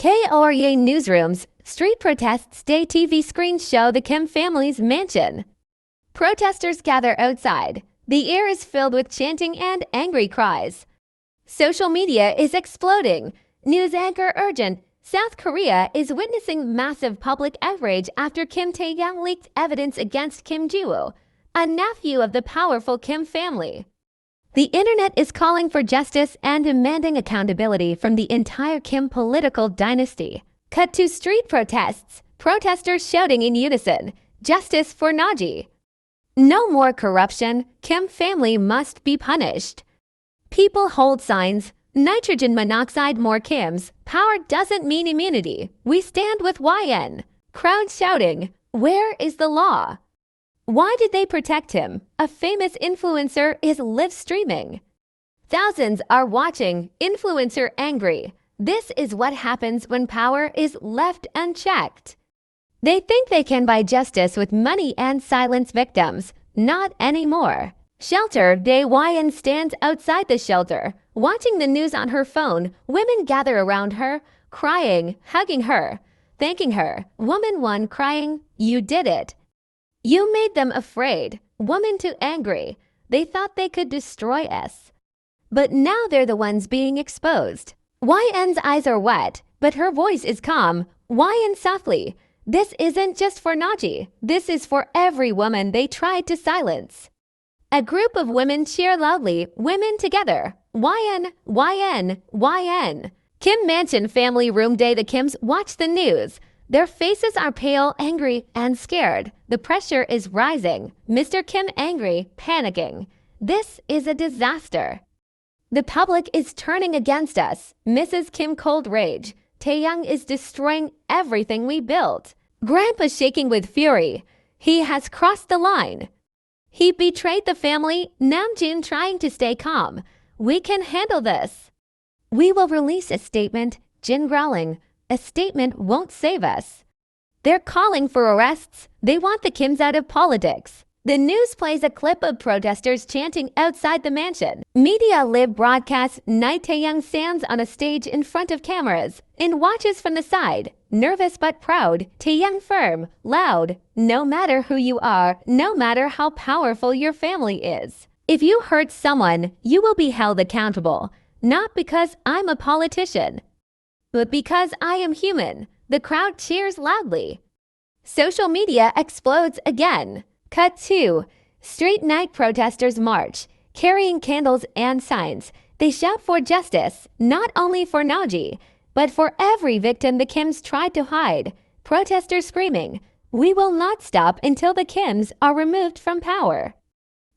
KORA newsrooms, street protests day TV screens show the Kim family's mansion. Protesters gather outside. The air is filled with chanting and angry cries. Social media is exploding. News anchor urgent. South Korea is witnessing massive public outrage after Kim Taehyung leaked evidence against Kim Ji-woo, a nephew of the powerful Kim family. The internet is calling for justice and demanding accountability from the entire Kim political dynasty. Cut to street protests. Protesters shouting in unison, "Justice for Naji." No more corruption. Kim family must be punished. People hold signs. Nitrogen monoxide more Kims. Power doesn't mean immunity. We stand with YN. Crowd shouting, "Where is the law?" Why did they protect him? A famous influencer is live streaming. Thousands are watching. Influencer angry. This is what happens when power is left unchecked. They think they can buy justice with money and silence victims. Not anymore. Shelter Day. YN stands outside the shelter, watching the news on her phone. Women gather around her, crying, hugging her, thanking her. Woman 1 crying, "You did it. You made them afraid." Woman 2 angry. "They thought they could destroy us. But now they're the ones being exposed." YN's eyes are wet, but her voice is calm. YN softly, "This isn't just for Naji. This is for every woman they tried to silence." A group of women cheer loudly, women together. YN, YN, YN. Kim Mansion family room day. The Kims watch the news. Their faces are pale, angry, and scared. The pressure is rising. Mr. Kim angry, panicking. This is a disaster. The public is turning against us. Mrs. Kim cold rage. Taehyung is destroying everything we built. Grandpa shaking with fury. He has crossed the line. He betrayed the family. Namjoon trying to stay calm. We can handle this. We will release a statement. Jin growling. A statement won't save us. They're calling for arrests. They want the Kims out of politics. The news plays a clip of protesters chanting outside the mansion. Media Lib broadcasts night. Taehyung stands on a stage in front of cameras and watches from the side. Nervous but proud. Taehyung firm, loud. No matter who you are, no matter how powerful your family is. If you hurt someone, you will be held accountable. Not because I'm a politician, but because I am human. The crowd cheers loudly. Social media explodes again. Cut 2. Street night protesters march, carrying candles and signs. They shout for justice, not only for Naji, but for every victim the Kims tried to hide. Protesters screaming, "We will not stop until the Kims are removed from power."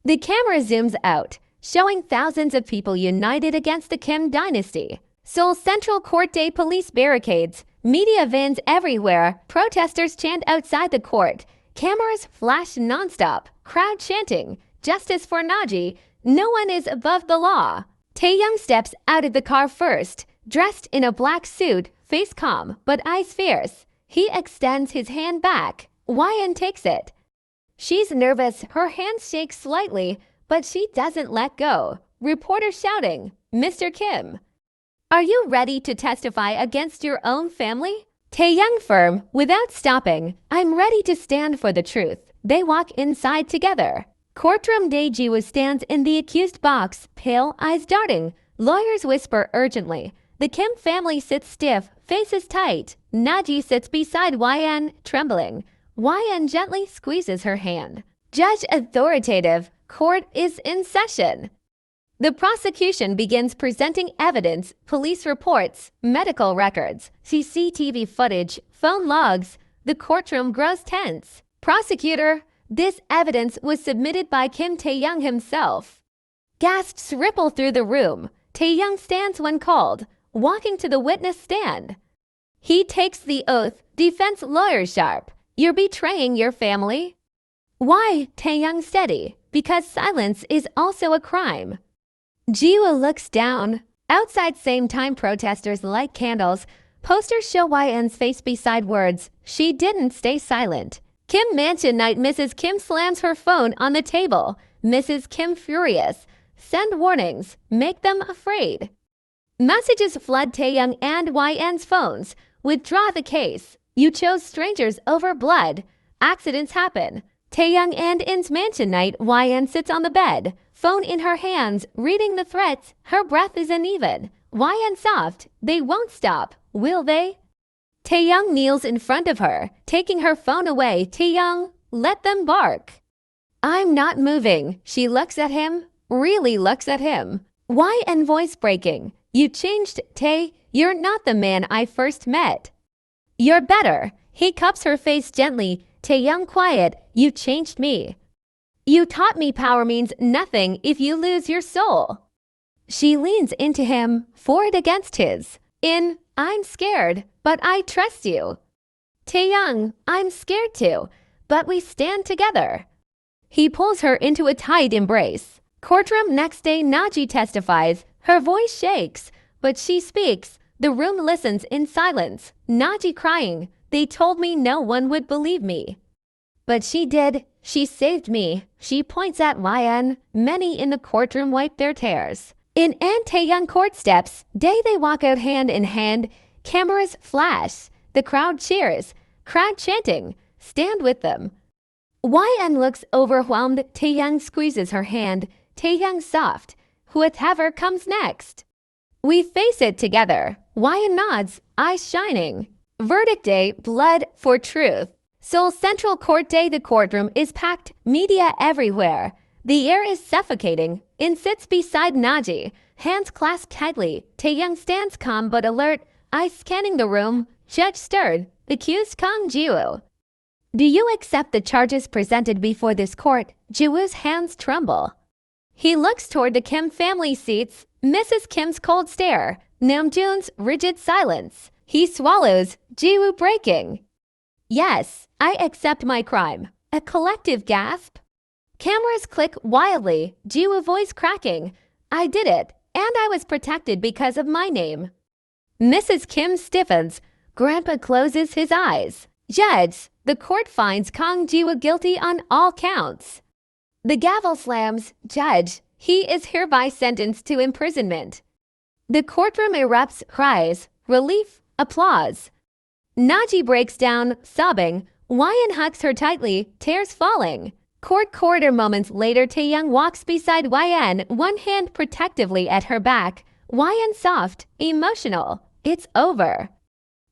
The camera zooms out, showing thousands of people united against the Kim dynasty. Seoul Central Court Day police barricades, media vans everywhere, protesters chant outside the court, cameras flash nonstop, crowd chanting, "Justice for Naji, no one is above the law." Taehyung steps out of the car first, dressed in a black suit, face calm but eyes fierce. He extends his hand back. YN takes it. She's nervous, her hands shake slightly, but she doesn't let go. Reporter shouting, "Mr. Kim, are you ready to testify against your own family?" Taehyung firm, without stopping, "I'm ready to stand for the truth." They walk inside together. Courtroom Day. Ji-woo stands in the accused box, pale, eyes darting. Lawyers whisper urgently. The Kim family sits stiff, faces tight. Naji sits beside YN, trembling. YN gently squeezes her hand. Judge authoritative. Court is in session. The prosecution begins presenting evidence, police reports, medical records, CCTV footage, phone logs. The courtroom grows tense. Prosecutor, "This evidence was submitted by Kim Taehyung himself." Gasps ripple through the room. Taehyung stands when called, walking to the witness stand. He takes the oath. Defense lawyer sharp, "You're betraying your family." Why? Taehyung steady. Because silence is also a crime. Ji-woo looks down. Outside same time protesters light candles. Posters show YN's face beside words, "She didn't stay silent." Kim Mansion night. Mrs. Kim slams her phone on the table. Mrs. Kim furious. "Send warnings. Make them afraid." Messages flood Taehyung and YN's phones. Withdraw the case. You chose strangers over blood. Accidents happen. Taehyung and In's mansion night. YN sits on the bed, phone in her hands, reading the threats. Her breath is uneven. YN soft. They won't stop, will they? Taehyung kneels in front of her, taking her phone away. Taehyung, let them bark. I'm not moving. She looks at him, really looks at him. YN voice breaking. You changed, Tae. You're not the man I first met. You're better. He cups her face gently. Taehyung quiet. You changed me. You taught me power means nothing if you lose your soul. She leans into him, forward against his. I'm scared, but I trust you. Taehyung, I'm scared too, but we stand together. He pulls her into a tight embrace. Courtroom next day. Naji testifies. Her voice shakes, but she speaks. The room listens in silence. Naji crying. They told me no one would believe me. But she did. She saved me. She points at YN. Many in the courtroom wipe their tears. In Taehyung court steps, they walk out hand in hand. Cameras flash. The crowd cheers. Crowd chanting. Stand with them. YN looks overwhelmed. Taehyung squeezes her hand. Taehyung soft. Whoever comes next. We face it together. YN nods, eyes shining. Verdict day, blood for truth. Seoul Central Court Day. The courtroom is packed, media everywhere. The air is suffocating. In sits beside Naji, hands clasped tightly. Taehyung stands calm but alert, eyes scanning the room. Judge stirred. Accused Kang Jiwoo. Do you accept the charges presented before this court? Jiwoo's hands tremble. He looks toward the Kim family seats. Mrs. Kim's cold stare. Namjoon's rigid silence. He swallows. Jiwoo breaking. Yes, I accept my crime. A collective gasp. Cameras click wildly. Jiwoo voice cracking. I did it, and I was protected because of my name. Mrs. Kim stiffens. Grandpa closes his eyes. Judge, the court finds Kang Jiwoo guilty on all counts. The gavel slams. Judge, he is hereby sentenced to imprisonment. The courtroom erupts, cries, relief, applause. Naji breaks down, sobbing. YN hugs her tightly, tears falling. Court corridor moments later. Taehyung walks beside YN, one hand protectively at her back. YN soft, emotional. It's over.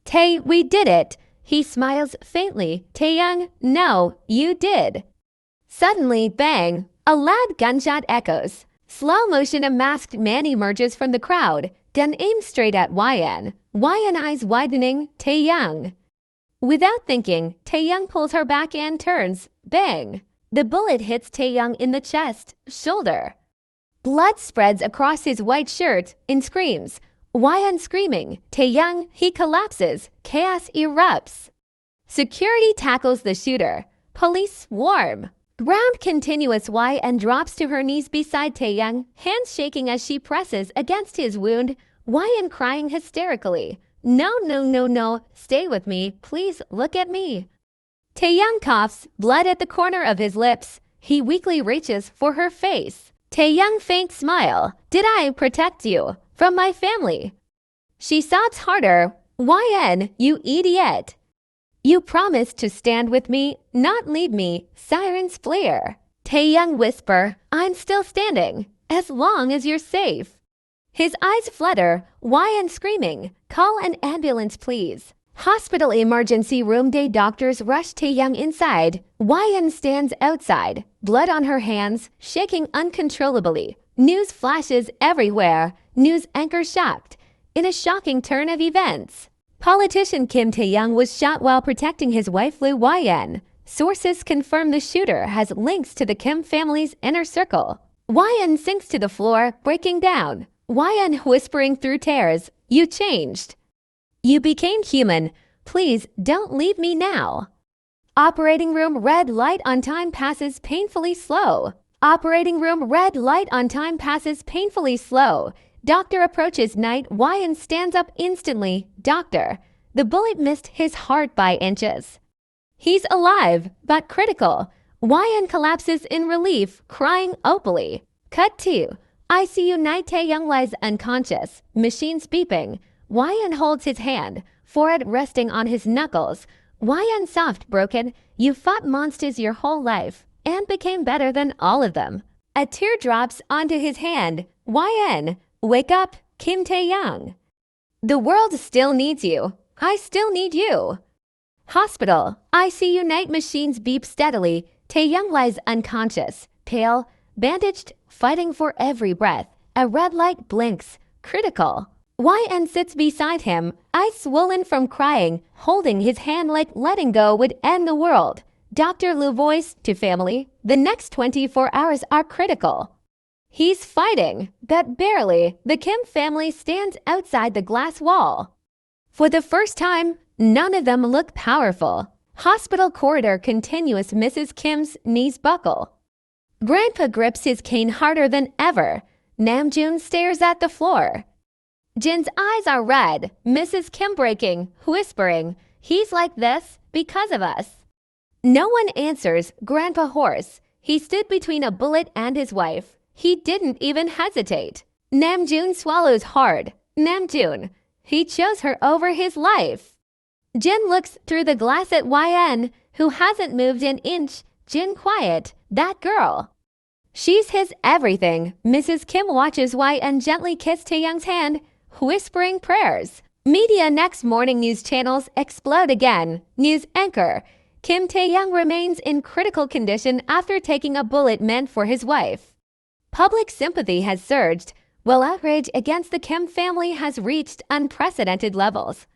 Tae, we did it. He smiles faintly. Taehyung, no, you did. Suddenly, bang, a loud gunshot echoes. Slow motion, a masked man emerges from the crowd, gun aimed straight at YN. YN eyes widening. Taehyung. Without thinking, Taehyung pulls her back and turns. Bang. The bullet hits Taehyung in the chest, shoulder. Blood spreads across his white shirt in screams. YN screaming. Taehyung, he collapses. Chaos erupts. Security tackles the shooter. Police swarm. Ground continuous. YN drops to her knees beside Taehyung, hands shaking as she presses against his wound. YN crying hysterically. No, no, no, no. Stay with me. Please look at me. Taehyung coughs, blood at the corner of his lips. He weakly reaches for her face. Taehyung faint smile. Did I protect you from my family? She sobs harder. YN, you idiot. You promised to stand with me, not leave me. Sirens flare. Taehyung whisper, I'm still standing, as long as you're safe. His eyes flutter. YN screaming, call an ambulance please. Hospital emergency room. Day doctors rush Taehyung inside. YN stands outside, blood on her hands, shaking uncontrollably. News flashes everywhere. News anchor shocked. In a shocking turn of events, politician KIMTAEHYUNG was shot while protecting his wife Loo YN. Sources confirm the shooter has links to the Kim family's inner circle. YN sinks to the floor, breaking down. YN whispering through tears, you changed. You became human. Please don't leave me now. Operating room. Red light on time passes painfully slow. Operating room. Red light on time passes painfully slow. Doctor approaches. Night. YN stands up instantly. Doctor. The bullet missed his heart by inches. He's alive, but critical. YN collapses in relief, crying opally. Cut 2. ICU. Night. Taehyung lies unconscious. Machines beeping. YN holds his hand, forehead resting on his knuckles. YN soft broken, you fought monsters your whole life and became better than all of them. A tear drops onto his hand. YN, wake up, KIMTAEHYUNG. The world still needs you. I still need you. Hospital. ICU night machines beep steadily. Taehyung lies unconscious, pale, bandaged, fighting for every breath. A red light blinks. Critical. YN sits beside him, eyes swollen from crying, holding his hand like letting go would end the world. Dr. Lu voice to family, the next 24 hours are critical. He's fighting, but barely. The Kim family stands outside the glass wall. For the first time, none of them look powerful. Hospital corridor continuous. Mrs. Kim's knees buckle. Grandpa grips his cane harder than ever. Namjoon stares at the floor. Jin's eyes are red. Mrs. Kim breaking, whispering, he's like this because of us. No one answers. Grandpa hoarse. He stood between a bullet and his wife. He didn't even hesitate. Namjoon swallows hard. Namjoon. He chose her over his life. Jin looks through the glass at YN, who hasn't moved an inch. Jin quiet. That girl. She's his everything. Mrs. Kim watches YN gently kiss Taehyung's hand, whispering prayers. Media. Next morning news channels explode again. News anchor. KIMTAEHYUNG remains in critical condition after taking a bullet meant for his wife. Public sympathy has surged, while outrage against the Kim family has reached unprecedented levels.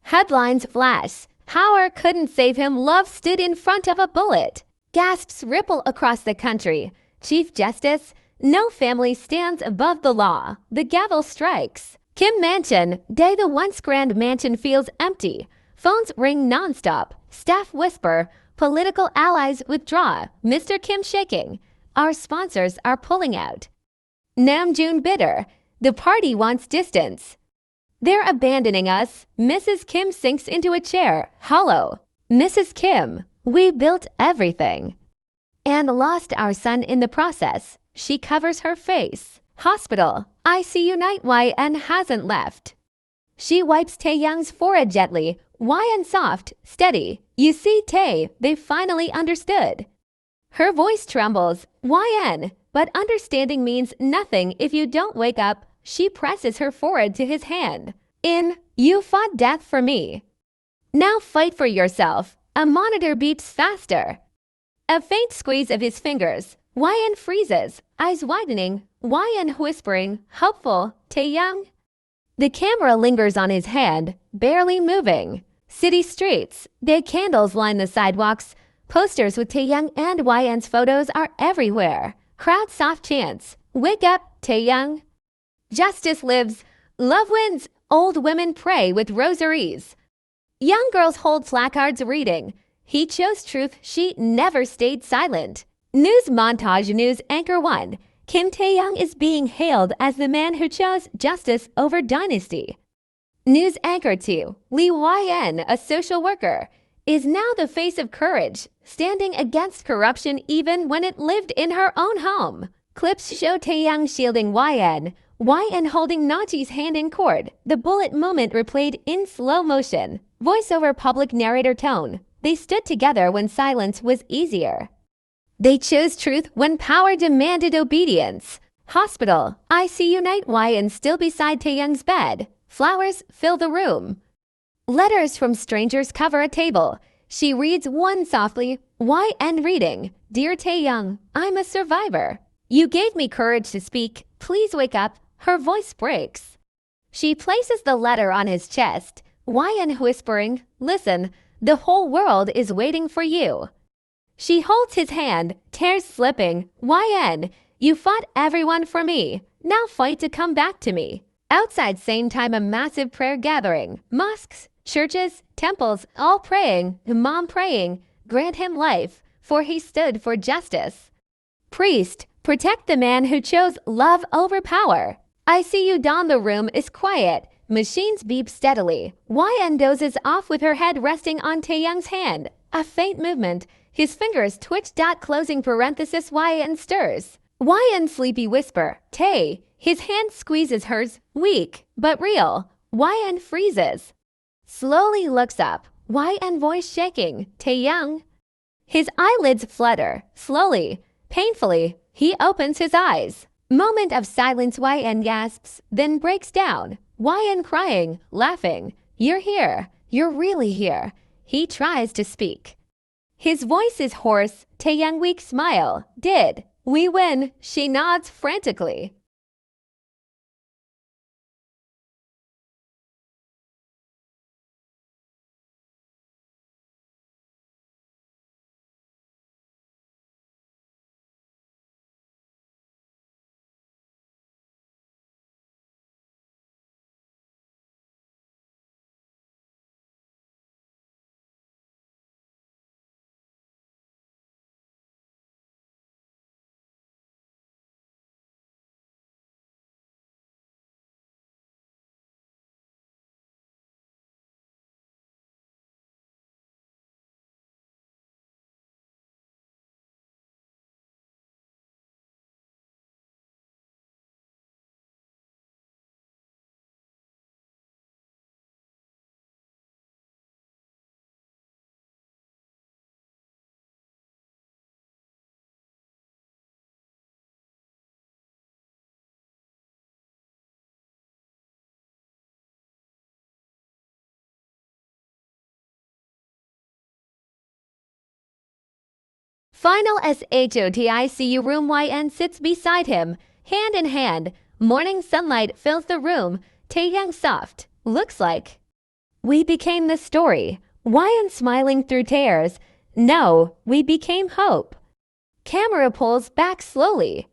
Headlines flash. Hauer couldn't save him. Love stood in front of a bullet. Gasps ripple across the country. Chief Justice. No family stands above the law. The gavel strikes. Kim Mansion. Day. The once grand mansion feels empty. Phones ring nonstop. Staff whisper. Political allies withdraw. Mr. Kim shaking. Our sponsors are pulling out. Namjoon bitter. The party wants distance. They're abandoning us. Mrs. Kim sinks into a chair, hollow. Mrs. Kim, we built everything. And lost our son in the process. She covers her face. Hospital. ICU night. YN hasn't left. She wipes Taehyung's forehead gently. YN soft, steady. You see, Tae, they finally understood. Her voice trembles. YN, but understanding means nothing if you don't wake up. She presses her forehead to his hand. You fought death for me. Now fight for yourself. A monitor beeps faster. A faint squeeze of his fingers. YN freezes, eyes widening. YN whispering, hopeful, Taehyung. The camera lingers on his hand, barely moving. City streets. Big candles line the sidewalks. Posters with Taehyung and YN's photos are everywhere. Crowd soft chants. Wake up, Taehyung. Justice lives. Love wins. Old women pray with rosaries. Young girls hold placards reading. He chose truth. She never stayed silent. News montage. News anchor 1. KIMTAEHYUNG is being hailed as the man who chose justice over dynasty. News anchor 2. Lee YN, a social worker, is now the face of courage, standing against corruption even when it lived in her own home. Clips show Taehyung shielding YN holding Naji's hand in court. The bullet moment replayed in slow motion. Voiceover public narrator tone. They stood together when silence was easier. They chose truth when power demanded obedience. Hospital. ICU night. YN still beside Taehyung's bed. Flowers fill the room. Letters from strangers cover a table. She reads one softly. YN reading. Dear Taehyung, I'm a survivor. You gave me courage to speak. Please wake up. Her voice breaks. She places the letter on his chest. YN whispering, listen, the whole world is waiting for you. She holds his hand, tears slipping. YN, you fought everyone for me. Now fight to come back to me. Outside same time a massive prayer gathering. Mosques, churches, temples, all praying. Mom praying, grant him life, for he stood for justice. Priest, protect the man who chose love over power. ICU dawn. The room is quiet. Machines beep steadily. YN dozes off with her head resting on Taehyung's hand. A faint movement. His fingers twitch. Closing parenthesis. YN stirs. YN sleepy whisper. Tae. His hand squeezes hers. Weak, but real. YN freezes. Slowly looks up, YN voice shaking, Taehyung. His eyelids flutter, slowly, painfully, he opens his eyes. Moment of silence, YN gasps, then breaks down. YN crying, laughing. You're here. You're really here. He tries to speak. His voice is hoarse. Taehyung weak smile. Did we win? She nods frantically. Final SHOTICU room. YN sits beside him, hand in hand. Morning sunlight fills the room. Taehyung soft. Looks like we became the story. YN smiling through tears. No, we became hope. Camera pulls back slowly.